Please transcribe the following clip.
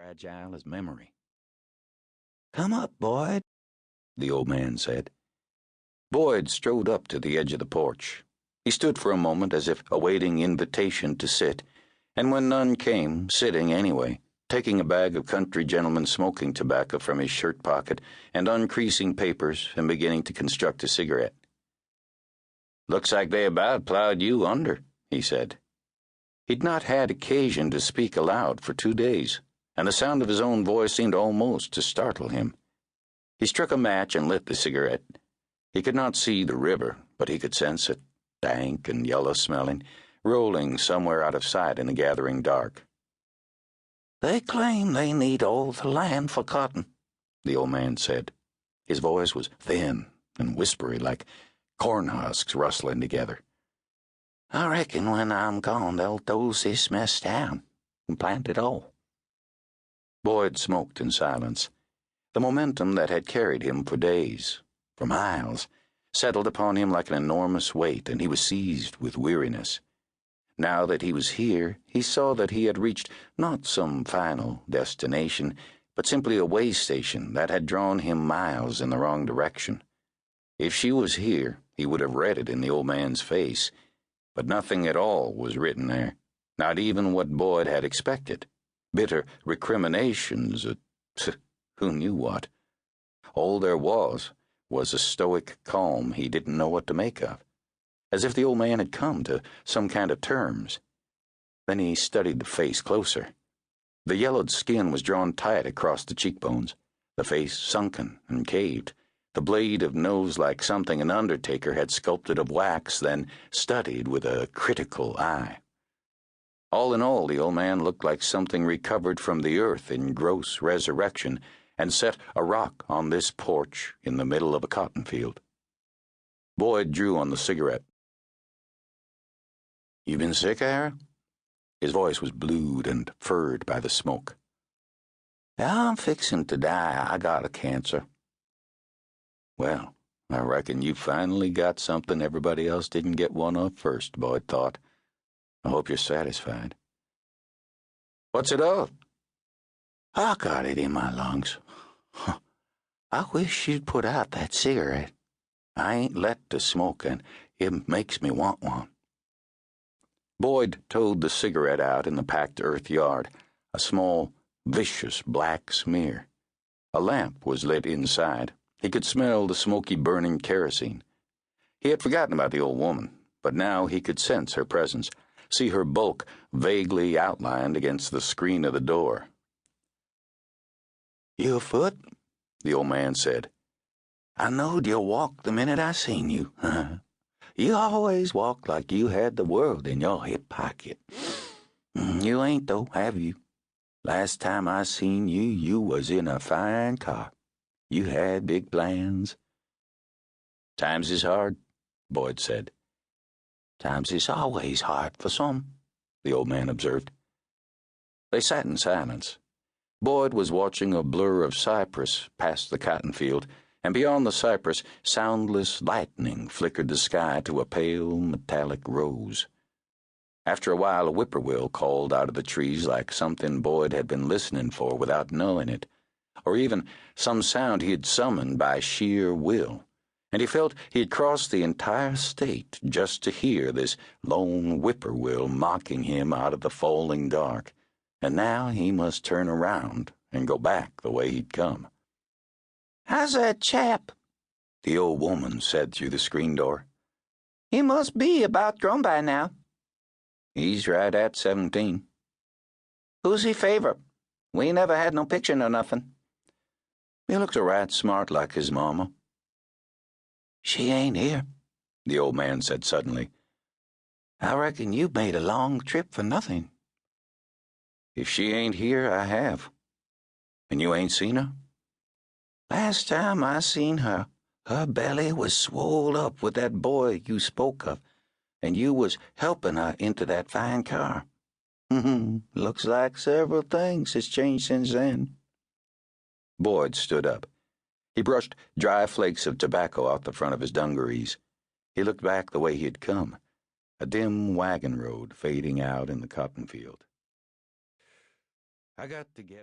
fragile as memory. "Come up, Boyd," the old man said. Boyd strode up to the edge of the porch. He stood for a moment as if awaiting invitation to sit, and when none came, sitting anyway, taking a bag of country gentleman smoking tobacco from his shirt pocket and uncreasing papers and beginning to construct a cigarette. "Looks like they about plowed you under," he said. He'd not had occasion to speak aloud for 2 days, and the sound of his own voice seemed almost to startle him. He struck a match and lit the cigarette. He could not see the river, but he could sense it, dank and yellow-smelling, rolling somewhere out of sight in the gathering dark. "They claim they need all the land for cotton," the old man said. His voice was thin and whispery, like corn husks rustling together. "I reckon when I'm gone they'll doze this mess down and plant it all." Boyd smoked in silence. The momentum that had carried him for days, for miles, settled upon him like an enormous weight, and he was seized with weariness. Now that he was here, he saw that he had reached not some final destination, but simply a way station that had drawn him miles in the wrong direction. If she was here, he would have read it in the old man's face, but nothing at all was written there, not even what Boyd had expected. Bitter recriminations, who knew what. All there was a stoic calm he didn't know what to make of, as if the old man had come to some kind of terms. Then he studied the face closer. The yellowed skin was drawn tight across the cheekbones, the face sunken and caved, the blade of nose like something an undertaker had sculpted of wax, then studied with a critical eye. All in all, the old man looked like something recovered from the earth in gross resurrection and set a rock on this porch in the middle of a cotton field. Boyd drew on the cigarette. "You been sick, Harry?" His voice was blued and furred by the smoke. "I'm fixin' to die. I got a cancer." "Well, I reckon you finally got something everybody else didn't get one of first," Boyd thought. "I hope you're satisfied." "What's it of?" "I got it in my lungs. I wish you'd put out that cigarette. I ain't let to smoke, and it makes me want one." Boyd towed the cigarette out in the packed earth yard, a small, vicious black smear. A lamp was lit inside. He could smell the smoky burning kerosene. He had forgotten about the old woman, but now he could sense her presence, see her bulk vaguely outlined against the screen of the door. "You afoot?" the old man said. "I knowed you walked the minute I seen you. You always walked like you had the world in your hip pocket. You ain't, though, have you? Last time I seen you, you was in a fine car. You had big plans." "Times is hard," Boyd said. "Times is always hard for some," the old man observed. They sat in silence. Boyd was watching a blur of cypress past the cotton field, and beyond the cypress, soundless lightning flickered the sky to a pale metallic rose. After a while, a whippoorwill called out of the trees like something Boyd had been listening for without knowing it, or even some sound he had summoned by sheer will, and he felt he had crossed the entire state just to hear this lone whippoorwill mocking him out of the falling dark, and now he must turn around and go back the way he'd come. "How's that chap?" the old woman said through the screen door. "He must be about grown by now." "He's right at 17. "Who's he favor? We never had no picture nor nothing." "He looks a right smart like his mama." "She ain't here," the old man said suddenly. "I reckon you made a long trip for nothing." "If she ain't here, I have. And you ain't seen her?" "Last time I seen her, her belly was swole up with that boy you spoke of, and you was helping her into that fine car. Looks like several things has changed since then." Boyd stood up. He brushed dry flakes of tobacco off the front of his dungarees. He looked back the way he had come, a dim wagon road fading out in the cotton field. "I got to get